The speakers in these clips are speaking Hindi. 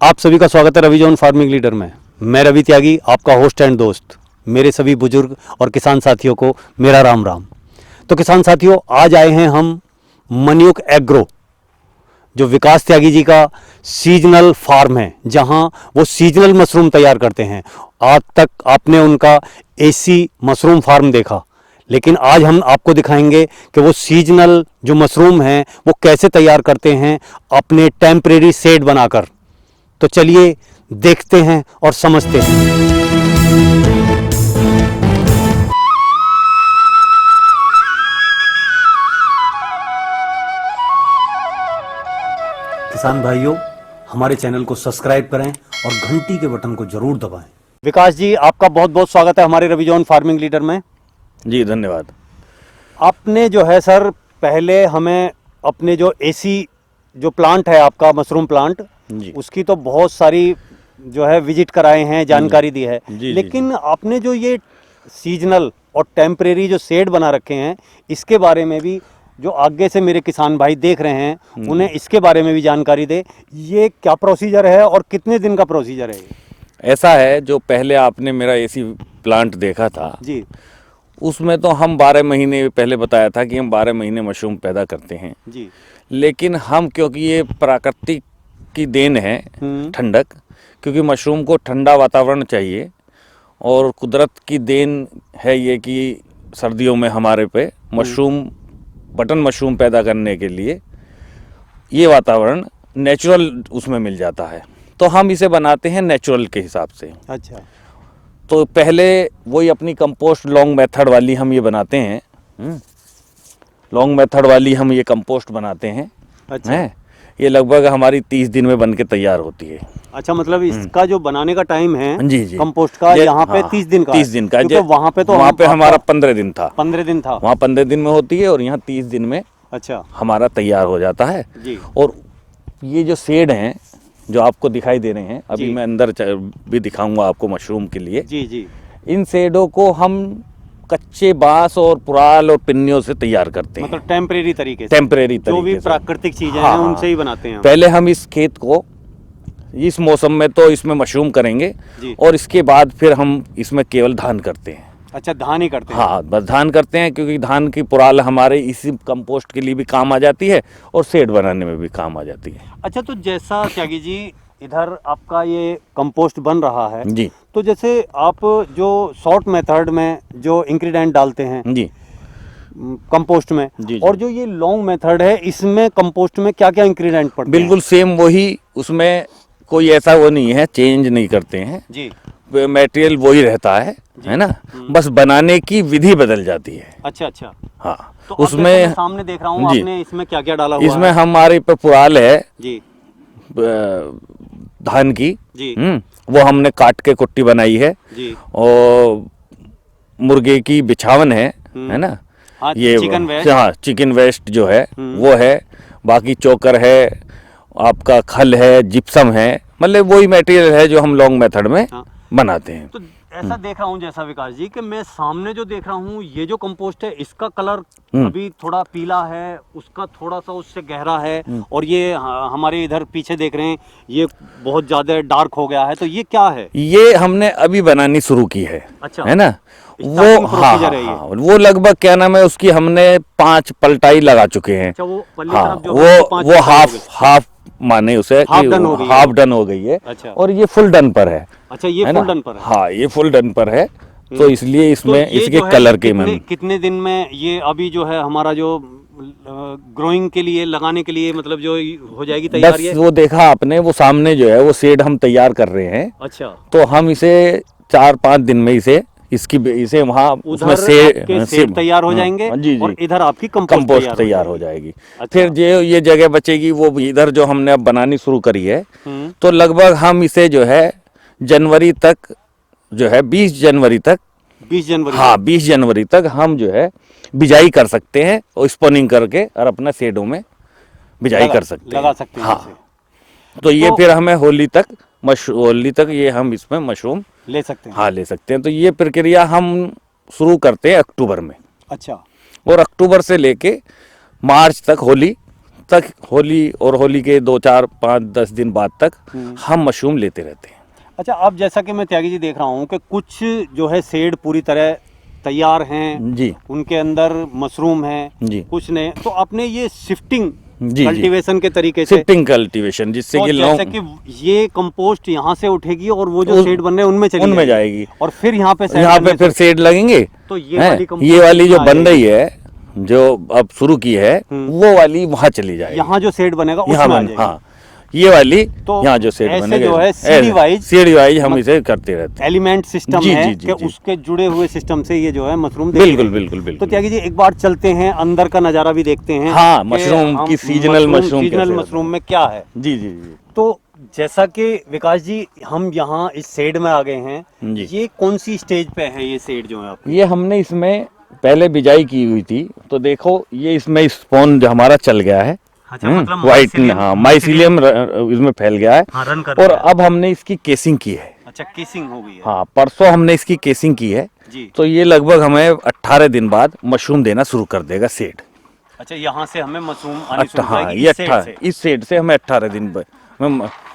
आप सभी का स्वागत है रवि जॉन फार्मिंग लीडर में। मैं रवि त्यागी, आपका होस्ट एंड दोस्त। मेरे सभी बुजुर्ग और किसान साथियों को मेरा राम राम। तो किसान साथियों, आज आए हैं हम मनियुक एग्रो, जो विकास त्यागी जी का सीजनल फार्म है, जहां वो सीजनल मशरूम तैयार करते हैं। आज तक आपने उनका एसी मशरूम फार्म देखा, लेकिन आज हम आपको दिखाएंगे कि वो सीजनल जो मशरूम हैं वो कैसे तैयार करते हैं अपने टेम्परेरी शेड बनाकर। तो चलिए देखते हैं और समझते हैं। किसान भाइयों, हमारे चैनल को सब्सक्राइब करें और घंटी के बटन को जरूर दबाएं। विकास जी, आपका बहुत बहुत स्वागत है हमारे रवि जॉन फार्मिंग लीडर में। जी धन्यवाद। आपने जो है सर, पहले हमें अपने जो एसी जो प्लांट है आपका मशरूम प्लांट, उसकी तो बहुत सारी जो है विजिट कराए हैं, जानकारी दी है। लेकिन आपने जो ये सीजनल और टेम्परेरी जो शेड बना रखे हैं, इसके बारे में भी जो आगे से मेरे किसान भाई देख रहे हैं उन्हें इसके बारे में भी जानकारी दे। ये क्या प्रोसीजर है और कितने दिन का प्रोसीजर है? ऐसा है, जो पहले आपने मेरा एसी प्लांट देखा था जी, उसमें तो हम 12 महीने पहले बताया था कि हम 12 महीने मशरूम पैदा करते हैं जी। लेकिन हम, क्योंकि ये प्राकृतिक की देन है ठंडक, क्योंकि मशरूम को ठंडा वातावरण चाहिए और कुदरत की देन है ये कि सर्दियों में हमारे पे मशरूम, बटन मशरूम पैदा करने के लिए ये वातावरण नेचुरल उसमें मिल जाता है, तो हम इसे बनाते हैं नेचुरल के हिसाब से। अच्छा। तो पहले वही अपनी कंपोस्ट लॉन्ग मेथड वाली हम ये बनाते हैं। लॉन्ग मेथड वाली हम ये कंपोस्ट बनाते हैं। अच्छा। हैं, ये लगभग हमारी 30 दिन में बन के तैयार होती है। अच्छा, मतलब इसका जो बनाने का टाइम है जी जी कंपोस्ट का, यहाँ पे 30 दिन का 30 दिन का। वहाँ पे तो वहाँ पे हमारा 15 दिन था। 15 दिन था। वहाँ 15 दिन में होती है और यहाँ 30 दिन में अच्छा हमारा तैयार हो जाता है जी। और ये जो शेड हैं जो आपको दिखाई दे रहे हैं, अभी मैं अंदर भी दिखाऊंगा आपको मशरूम के लिए। जी जी। इन शेडों को हम कच्चे बांस और पुराल और पिन्नियों से तैयार करते हैं, मतलब टेम्परेरी तरीके से। टेम्परेरी तरीके जो भी से। प्राकृतिक चीजें हाँ, हैं उनसे ही बनाते हैं। पहले हम इस खेत को इस मौसम में तो इसमें मशरूम करेंगे और इसके बाद फिर हम इसमें केवल धान करते हैं। अच्छा, धान ही करते हैं? हाँ, बस धान करते हैं, क्योंकि धान की पुराल हमारे इसी कंपोस्ट के लिए भी काम आ जाती है और शेड बनाने में भी काम आ जाती है। अच्छा, तो जैसा त्यागी जी इधर आपका ये कंपोस्ट बन रहा है जी, तो जैसे आप जो शॉर्ट मेथड में जो इंग्रेडिएंट डालते हैं जी कंपोस्ट में, जी, और जो ये लॉन्ग मेथड है, इसमें कंपोस्ट में क्या क्या इंग्रेडिएंट पड़ते हैं? बिल्कुल सेम वही, उसमें कोई ऐसा वो नहीं है, चेंज नहीं करते हैं जी। मटेरियल वही रहता है ना, बस बनाने की विधि बदल जाती है। अच्छा अच्छा। हाँ, तो उसमें मैं सामने देख रहा हूँ, जी, आपने इसमें क्या क्या डाला हुआ इसमें है? हमारे पे पुराल है जी धान की जी। वो हमने काट के कुट्टी बनाई है जी। और मुर्गे की बिछावन है ना, हाँ, ये चिकन वेस्ट। हाँ, चिकन वेस्ट जो है वो है, बाकी चोकर है, आपका खल है, जिप्सम है, मतलब वही मटेरियल है जो हम लॉन्ग मेथड में बनाते हैं। तो ऐसा देख रहा हूँ जैसा विकास जी कि मैं सामने जो देख रहा हूँ, ये जो कंपोस्ट है इसका कलर अभी थोड़ा पीला है, उसका थोड़ा सा उससे गहरा है, और ये हमारे इधर पीछे देख रहे हैं ये बहुत ज्यादा डार्क हो गया है। तो ये क्या है? ये हमने अभी बनानी शुरू की है। अच्छा। है ना, वो हाँ, वो लगभग क्या नाम है उसकी, हमने 5 पलटाई लगा चुके हैं। अच्छा, वो हाँ, वो हाफ माने उसे हाफ डन हो गई है। अच्छा। और ये फुल डन पर है। अच्छा, ये फुल डन पर है? हाँ, ये फुल डन पर है, तो इसलिए इसमें तो इसके कलर के में कितने दिन में ये अभी जो है हमारा जो ग्रोइंग के लिए, लगाने के लिए, मतलब जो हो जाएगी तैयार? बस वो देखा आपने, वो सामने जो है वो शेड हम तैयार कर रहे हैं। अच्छा। तो हम इसे 4-5 दिन में इसे वहाँ उसमें सेब तैयार हो जाएंगे। जी जी। और इधर आपकी कंपोस्ट तैयार हो जाएगी। अच्छा। फिर जो ये जगह बचेगी वो इधर जो हमने अब बनानी शुरू करी है, तो लगभग हम इसे जो है जनवरी तक, जो है 20 जनवरी तक, 20 जनवरी, हाँ 20 जनवरी तक हम जो है बिजाई कर सकते हैं और स्पॉनिंग करके और अपना शेडों में बिजाई कर सकते हैं, लगा सकते हैं। हाँ, तो ये फिर हमें होली तक ये हम इसमें मशरूम ले सकते हैं। हाँ, ले सकते हैं। तो ये प्रक्रिया हम शुरू करते हैं अक्टूबर में। अच्छा। और अक्टूबर से लेके मार्च तक, होली तक होली और होली के 2 4 5 10 दिन बाद तक हम मशरूम लेते रहते हैं। अच्छा, अब जैसा कि मैं त्यागी जी देख रहा हूँ कि कुछ जो है शेड पूरी तरह तैयार हैं जी उनके अंदर मशरूम है जी कुछ ने, तो आपने ये शिफ्टिंग जी कल्टीवेशन के तरीके से, शिफ्टिंग कल्टीवेशन, जिससे तो कि जैसे कि ये कंपोस्ट यहाँ से उठेगी और वो जो शेड बन रहे हैं उनमें चली उनमें जाएगी और फिर यहाँ पे फिर शेड लगेंगे। तो ये हैं? वाली compost ये वाली जो यहाँ बन आ रही है, जो अब शुरू की है, वो वाली वहाँ चली जाएगी। यहाँ जो शेड बनेगा यहाँ उसमें आ बन, जाएगी। हाँ, ये वाली तो यहाँ जो शेड ऐसे बनेगा जो है सीढ़ी वाइज हम इसे करते रहते हैं। एलिमेंट सिस्टम जी, है जी, जी, कि जी। उसके जुड़े हुए सिस्टम से ये जो है मशरूम बिल्कुल बिल्कुल बिल्कुल। तो त्यागी जी एक बार चलते हैं अंदर का नज़ारा भी देखते हैं। हाँ, कि मशरूम हम की सीजनल मशरूम सीजनल कैसे मशरूम में क्या है। जी जी जी तो जैसा कि विकास जी हम यहाँ इस शेड में आ गए हैं, जी। ये कौन सी स्टेज पे है ये शेड जो है आपकी? ये हमने इसमें पहले बिजाई की हुई थी, तो देखो ये इसमें स्पॉन जो हमारा चल गया है। अच्छा, मतलब व्हाइट, mycelium- हाँ, माइसीलियम इसमें फैल गया है। हाँ, रन कर और रहा है। अब हमने इसकी केसिंग की है। अच्छा, केसिंग हो गई है। हाँ, परसों हमने इसकी केसिंग की है। जी। तो ये लगभग हमें 18 दिन बाद मशरूम देना शुरू कर देगा सेड। अच्छा, यहाँ से हमें मशरूम आनी शुरू हो हाँ, जाएगी ये इस शेड से। इस सेड से हमें 18 दिन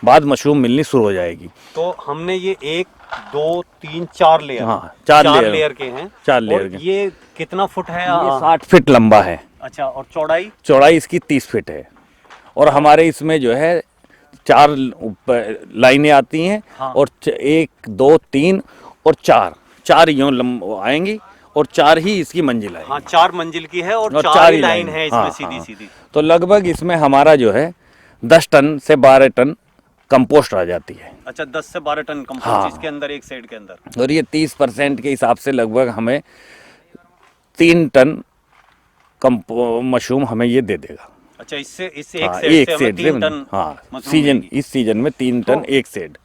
बाद मशरूम मिलनी शुरू हो जाएगी। तो हमने ये 1 2 3 4 लेयर, हाँ, चार लेयर के हैं। 4 लेयर और के। ये कितना फुट है? ये 60 फीट लंबा है। अच्छा, और चौड़ाई? चौड़ाई इसकी 30 फीट है। और हमारे इसमें जो है 4 लाइनें आती हैं। हाँ। और 1 2 3 और 4 यूं आएंगी और 4 ही इसकी मंजिल आएगी। हाँ, 4 मंजिल की है और और 4 ही ही लाइन लाइन। है इसमें हाँ, सीधी हाँ। सीधी। तो लगभग इसमें हमारा जो है 10 टन से 12 टन कंपोस्ट आ जाती है। अच्छा, 10 से 12 टन कंपोस्ट हाँ। इसके अंदर, एक शेड के अंदर। और ये 30% के हिसाब से लगभग हमें 3 टन मशरूम हमें ये दे देगा। अच्छा, इससे एक हाँ, शेड एक से हमें सेड 3 टन हाँ, मशरूम सीजन मिलेगी। इस सीजन में 3 टन तो- एक सेड।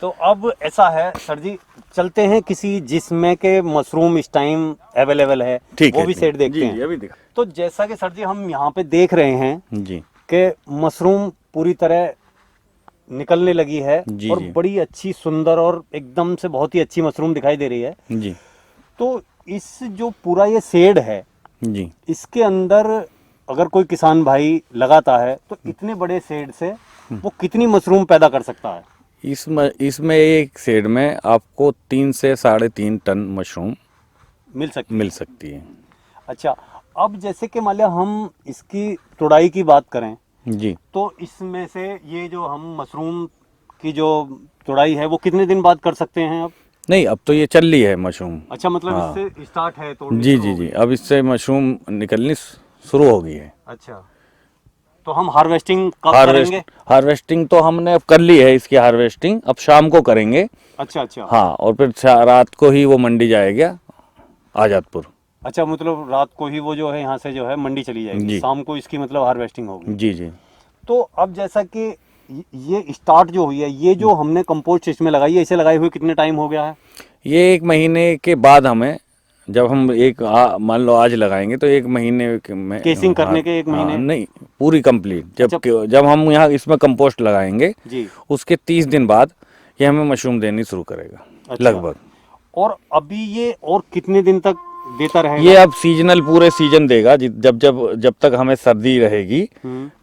तो अब ऐसा है सर जी, चलते हैं किसी जिसमें के मशरूम इस टाइम अवेलेबल है, ठीक वो है भी जी। शेड देखते जी, हैं। जी, अभी दिखा। तो जैसा कि सर जी हम यहाँ पे देख रहे हैं जी कि मशरूम पूरी तरह निकलने लगी है जी, और जी। बड़ी अच्छी सुंदर और एकदम से बहुत ही अच्छी मशरूम दिखाई दे रही है। जी तो इस जो पूरा ये शेड है, जी इसके अंदर अगर कोई किसान भाई लगाता है तो इतने बड़े शेड से वो कितनी मशरूम पैदा कर सकता है? इसमें एक सेड में आपको 3 से 3.5 टन मशरूम मिल सकती है। अच्छा, अब जैसे कि मान लिया हम इसकी तुड़ाई की बात करें जी। तो इसमें से ये जो हम मशरूम की जो तुड़ाई है वो कितने दिन बाद कर सकते हैं अब? नहीं, अब तो ये चल रही है मशरूम। अच्छा, मतलब हाँ। इससे स्टार्ट है तोड़नी जी शुरू जी हो जी, गई। अब इससे मशरूम निकलनी शुरू हो गई है। अच्छा, तो हम हार्वेस्टिंग कब करेंगे? हार्वेस्टिंग तो हमने अब कर ली है, इसकी हार्वेस्टिंग अब शाम को करेंगे। अच्छा। हाँ, और फिर रात को ही वो मंडी जाएगा आजादपुर। अच्छा, मतलब रात को ही वो जो है यहाँ से जो है मंडी चली जाएगी, जी। शाम को इसकी मतलब हार्वेस्टिंग होगी। जी जी। तो अब जैसा कि ये स्टार्ट जो हुई है, ये जो हमने कंपोस्ट इसमें लगाई है, इसे लगाए हुए कितने टाइम हो गया है? ये 1 महीने के बाद हमें, जब हम मान लो आज लगाएंगे तो 1 महीने में केसिंग करने हाँ, के 1 महीने? हाँ, नहीं, पूरी कंप्लीट। अच्छा। जब हम यहाँ इसमें कंपोस्ट लगाएंगे जी। उसके 30 दिन बाद ये हमें मशरूम देनी शुरू करेगा। अच्छा। लगभग। और अभी ये और कितने दिन तक देता रहेगा? ये अब सीजनल पूरे सीजन देगा, जब तक हमें सर्दी रहेगी,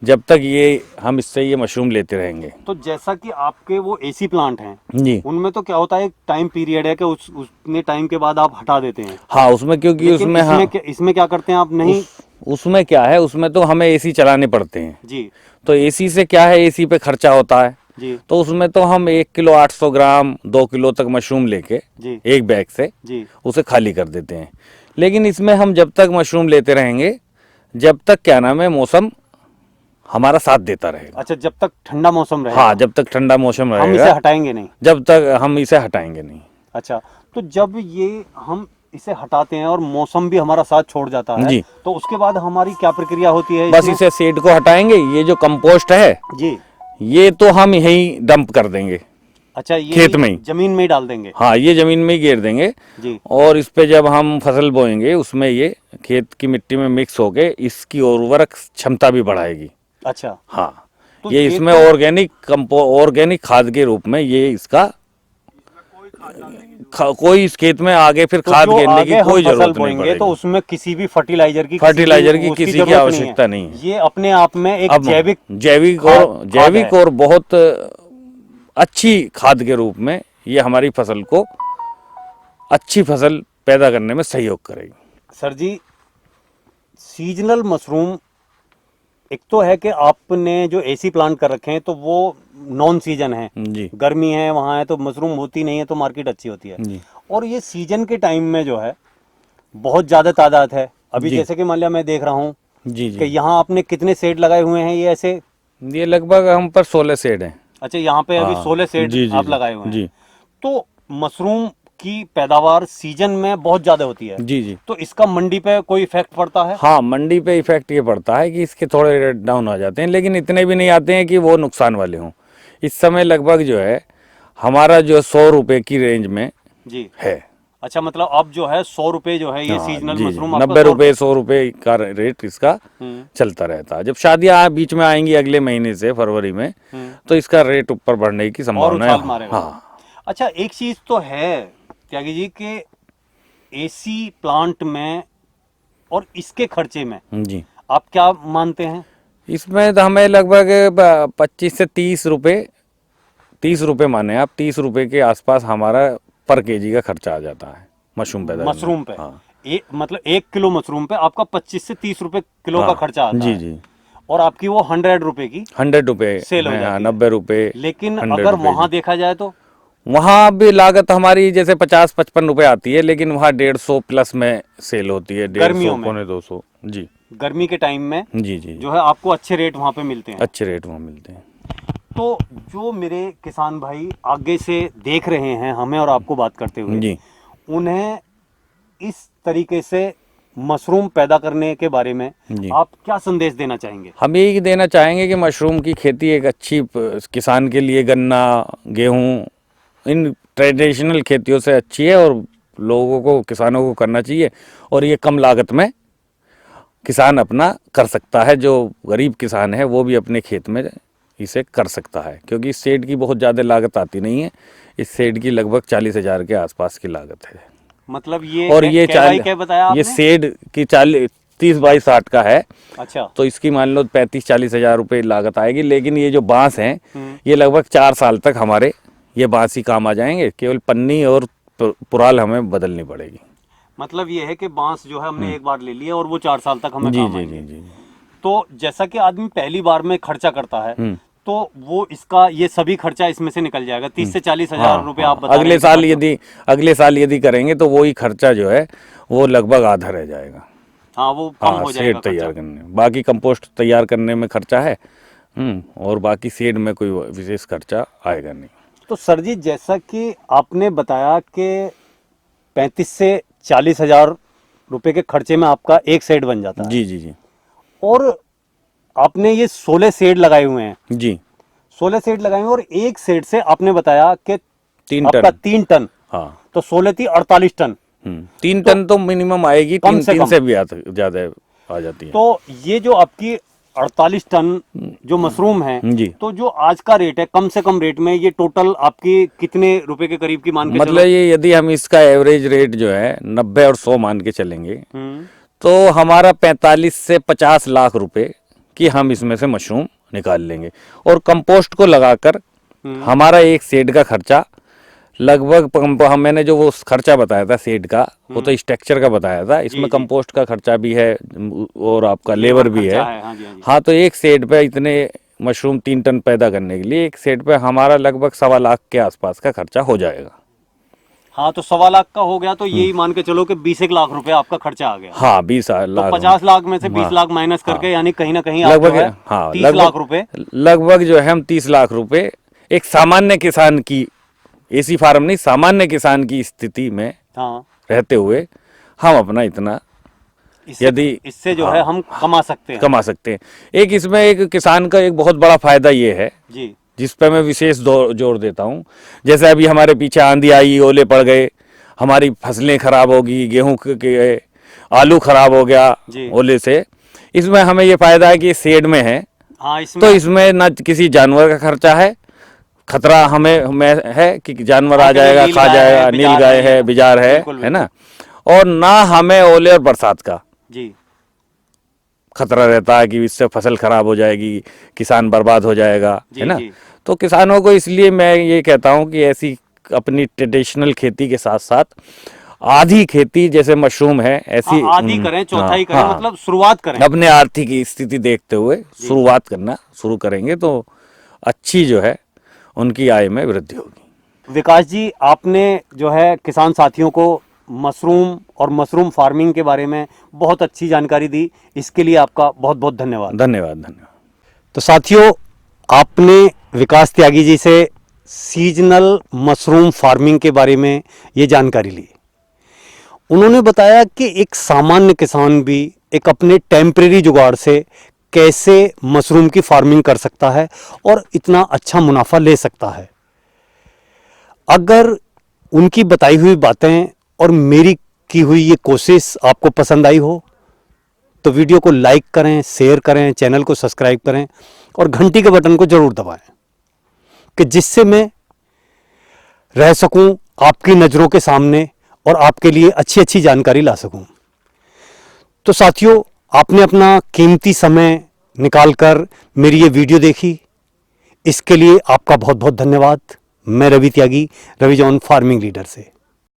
जब तक ये हम इससे ये मशरूम लेते रहेंगे। तो जैसा कि आपके वो एसी प्लांट हैं, जी। उनमें तो क्या होता है, एक टाइम पीरियड है कि उतने टाइम के बाद आप हटा देते हैं। हाँ, उसमें क्योंकि लेकिन उसमें हाँ, इसमें क्या करते हैं आप? नहीं, उसमें क्या है, उसमें तो हमें एसी चलाने पड़ते हैं। जी तो एसी से क्या है, एसी पे खर्चा होता है। जी तो उसमें तो हम 1 किलो 800 ग्राम 2 किलो तक मशरूम लेके जी एक बैग से जी। उसे खाली कर देते हैं। लेकिन इसमें हम जब तक मशरूम लेते रहेंगे, जब तक क्या नाम है, मौसम हमारा साथ देता रहेगा। अच्छा, जब तक ठंडा मौसम रहेगा? हाँ, जब तक ठंडा मौसम हम इसे रहेगा, हटाएंगे नहीं? जब तक हम इसे हटाएंगे नहीं। अच्छा, तो जब ये हम इसे हटाते हैं और मौसम भी हमारा साथ छोड़ जाता है, जी। तो उसके बाद हमारी क्या प्रक्रिया होती है बस इसमें? इसे सीड को हटाएंगे। ये जो कंपोस्ट है, जी। ये तो हम यहीं डंप कर देंगे। अच्छा, ये खेत में ही। जमीन में ही डाल देंगे? हाँ, ये जमीन में ही घेर देंगे। जी। और इस पे जब हम फसल बोएंगे, उसमें ये खेत की मिट्टी में मिक्स होके इसकी उर्वरक क्षमता भी बढ़ाएगी। अच्छा, हाँ, तो ये ये इसमें तो- ऑर्गेनिक खाद के रूप में ये इसका कोई इस खेत में आगे फिर तो खाद जो गिरने आगे की हम कोई फसल जरूरत नहीं बोएंगे पड़ेगी। तो उसमें किसी भी फर्टिलाइजर की किसी की जरूरत आवश्यकता नहीं है। ये अपने आप में एक अब जैविक जैविक और बहुत अच्छी खाद के रूप में ये हमारी फसल को अच्छी फसल पैदा करने में सहयोग करेगी। सर जी, सीजनल मशरूम एक तो है कि आपने जो एसी प्लांट कर रखे हैं तो वो नॉन सीजन है, जी गर्मी है वहाँ है तो मशरूम होती नहीं है तो मार्केट अच्छी होती है। जी और ये सीजन के टाइम में जो है बहुत ज़्यादा तादाद है। अभी जी। जैसे कि मान लिया मैं देख रहा हूँ जी कि जी। यहाँ आपने कितने सेट लगाए हुए हैं ये ऐसे? ये लगभग हम पर 16 सेड हैं। अच्छा, यहाँ पे अभी हाँ, 16 सेट जी, जी, आप जी, लगाए हुए हैं। जी। तो मशरूम की पैदावार सीजन में बहुत ज़्यादा होती है, जी जी। तो इसका मंडी पे कोई इफेक्ट पड़ता है? हाँ, मंडी पे इफेक्ट ये पड़ता है कि इसके थोड़े रेट डाउन आ जाते हैं, लेकिन इतने भी नहीं आते हैं कि वो नुकसान वाले हों। इस समय लगभग जो है हमारा जो 100 रुपये की रेंज में जी। है। अच्छा, मतलब अब जो है 100 रुपये जो है ये हाँ, सीजनल जी, जी। मशरूम आपका 90 रुपये 100 रुपये का रेट इसका हम्म, चलता रहता है। जब शादियाँ बीच में आएंगी अगले महीने से फरवरी में, तो इसका रेट ऊपर बढ़ने की और संभावना उछाल है। मारेगा। हाँ अच्छा, एक चीज तो है त्यागी जी कि एसी प्लांट में और इसके खर्चे में जी। आप क्या मानते हैं? इसमें तो हमें लगभग 25 से 30 रुपये माने आप, 30 रुपये के आसपास हमारा पर केजी का खर्चा आ जाता है मशरूम पैदा करने में। मशरूम पे हाँ मतलब 1 किलो मशरूम पे आपका 25 से 30 रुपए किलो का हाँ, खर्चा आता जी है। जी। और आपकी वो 100 रुपए की 100 रुपये सेल हो में, हाँ, जाती है। 90 रुपये। लेकिन 100 अगर रुपये वहां जी। देखा जाए तो वहाँ भी लागत हमारी जैसे 50-55 रुपये आती है, लेकिन वहाँ 150 प्लस में सेल होती है। गर्मियों 150 में? पौने 200 जी गर्मी के टाइम में जी जी। जो है आपको अच्छे रेट वहां पे मिलते हैं। अच्छे रेट वहाँ मिलते हैं। तो जो मेरे किसान भाई आगे से देख रहे हैं हमें और आपको बात करते हुए, जी उन्हें इस तरीके से मशरूम पैदा करने के बारे में जी। आप क्या संदेश देना चाहेंगे? हम यही देना चाहेंगे कि मशरूम की खेती एक अच्छी किसान के लिए गन्ना, गेहूँ, इन ट्रेडिशनल खेतियों से अच्छी है और लोगों को, किसानों को करना चाहिए। और ये कम लागत में किसान अपना कर सकता है। जो गरीब किसान है वो भी अपने खेत में इसे कर सकता है, क्योंकि इस सेड की बहुत ज़्यादा लागत आती नहीं है। इस सेड की लगभग 40,000 के आसपास की लागत है। मतलब ये और ये क्या बताया आपने? ये सेड की 30 बाई 60 का है। अच्छा। तो इसकी मान लो 35-40 हज़ार रुपये लागत आएगी। लेकिन ये जो बांस हैं हम्म। ये लगभग 4 साल तक हमारे ये बांस ही काम आ जाएंगे। केवल पन्नी और पुराल हमें बदलनी पड़ेगी। मतलब ये है कि बांस जो है हमने एक बार ले लिया और वो 4 साल तक हमें जी काम जी आएंगे। जी जी। तो जैसा कि आदमी पहली बार में खर्चा करता है तो वो इसका ये सभी खर्चा इसमें से निकल जाएगा। 30 से 40 हजार रुपए आप बता रहे अगले हैं कि साल खर्चा। अगले साल यदि करेंगे तो वही खर्चा जो है वो लगभग आधा रह जाएगा। हाँ, वो कम हो जाएगा सेड तैयार खर्चा। करने में। बाकी कंपोस्ट तैयार करने में खर्चा है, और बाकी सेड में कोई विशेष खर्चा आएगा नहीं। तो सर जी, जैसा कि आपने बताया कि 35 से 40 हजार रुपए के खर्चे में आपका एक सेड बन जाता है। जी जी जी और आपने ये 16 सेड लगाए हुए हैं। जी। 16 सेड लगाए हुए और एक सेड से आपने बताया कि 3 आपका टन। 3 टन। हाँ, तो 16 थी 48 टन। 3 टन तो मिनिमम आएगी। कम से 3 कम। से भी ज़्यादा आ जाती है। तो ये जो आपकी 48 टन जो मशरूम है, जी। तो जो आज का रेट है कम से कम रेट में ये टोटल आपकी कितने रुपए के करीब की मान के मतलब ये यदि हम इसका एवरेज रेट जो है 90 और 100 मान के चलेंगे चलो? तो हमारा 45 से 50 लाख रुपए की हम इसमें से मशरूम निकाल लेंगे। और कंपोस्ट को लगाकर हमारा एक सेड का खर्चा लगभग, मैंने जो वो खर्चा बताया था सेड का, वो तो स्ट्रक्चर का बताया था। इसमें जी। कंपोस्ट का खर्चा भी है और आपका लेबर भी है। खर्चा है, हाँ जी, हाँ जी। हाँ, तो एक सेड पे इतने मशरूम 3 टन पैदा करने के लिए एक सेड पे हमारा लगभग 1.25 लाख के आसपास का खर्चा हो जाएगा। हाँ, तो 1.25 लाख का हो गया तो यही मान के चलो कि 20 लाख रुपए आपका खर्चा आ गया। हाँ, 20 लाख। तो 50 लाख में से 20 हाँ, लाख माइनस करके यानी कहीं ना कहीं आप लगभग, जो है हाँ, 30 लाख रुपए। लगभग जो है हम 30 लाख रुपए एक सामान्य किसान की, एसी फार्म नहीं, सामान्य किसान की स्थिति में हाँ, रहते हुए हम अपना इतना यदि इससे जो है हम कमा सकते हैं। कमा सकते हैं। एक इसमें एक किसान का एक बहुत बड़ा फायदा ये है जी। जिस पे मैं विशेष जोर देता हूँ। जैसे अभी हमारे पीछे आंधी आई, ओले पड़ गए, हमारी फसलें खराब होगी, गेहूं के आलू खराब हो गया जी। ओले से। इसमें हमें ये फायदा है कि शेड में है, हाँ, इसमें तो इसमें ना किसी जानवर का खर्चा है, खतरा हमें है कि जानवर आ जाएगा, खा जाएगा, नील गाय है, बिजार है ना। और ना हमें ओले और बरसात का जी खतरा रहता है कि इससे फसल खराब हो जाएगी, किसान बर्बाद हो जाएगा, है ना। तो किसानों को इसलिए मैं ये कहता हूँ कि ऐसी अपनी ट्रेडिशनल खेती के साथ साथ आधी खेती जैसे मशरूम है ऐसी आधी करें, चौथाई करें, मतलब शुरुआत करें। अपने आर्थिक स्थिति देखते हुए शुरुआत करना शुरू करेंगे तो अच्छी जो है उनकी आय में वृद्धि होगी। विकास जी, आपने जो है किसान साथियों को मशरूम और मशरूम फार्मिंग के बारे में बहुत अच्छी जानकारी दी, इसके लिए आपका बहुत बहुत धन्यवाद। धन्यवाद। तो साथियों, आपने विकास त्यागी जी से सीजनल मशरूम फार्मिंग के बारे में ये जानकारी ली। उन्होंने बताया कि एक सामान्य किसान भी एक अपने टेम्परेरी जुगाड़ से कैसे मशरूम की फार्मिंग कर सकता है और इतना अच्छा मुनाफा ले सकता है। अगर उनकी बताई हुई बातें और मेरी की हुई ये कोशिश आपको पसंद आई हो तो वीडियो को लाइक करें, शेयर करें, चैनल को सब्सक्राइब करें और घंटी के बटन को जरूर दबाएं कि जिससे मैं रह सकूं आपकी नज़रों के सामने और आपके लिए अच्छी अच्छी जानकारी ला सकूं। तो साथियों, आपने अपना कीमती समय निकालकर मेरी ये वीडियो देखी, इसके लिए आपका बहुत बहुत धन्यवाद। मैं रवि त्यागी, रवि जॉन फार्मिंग लीडर से।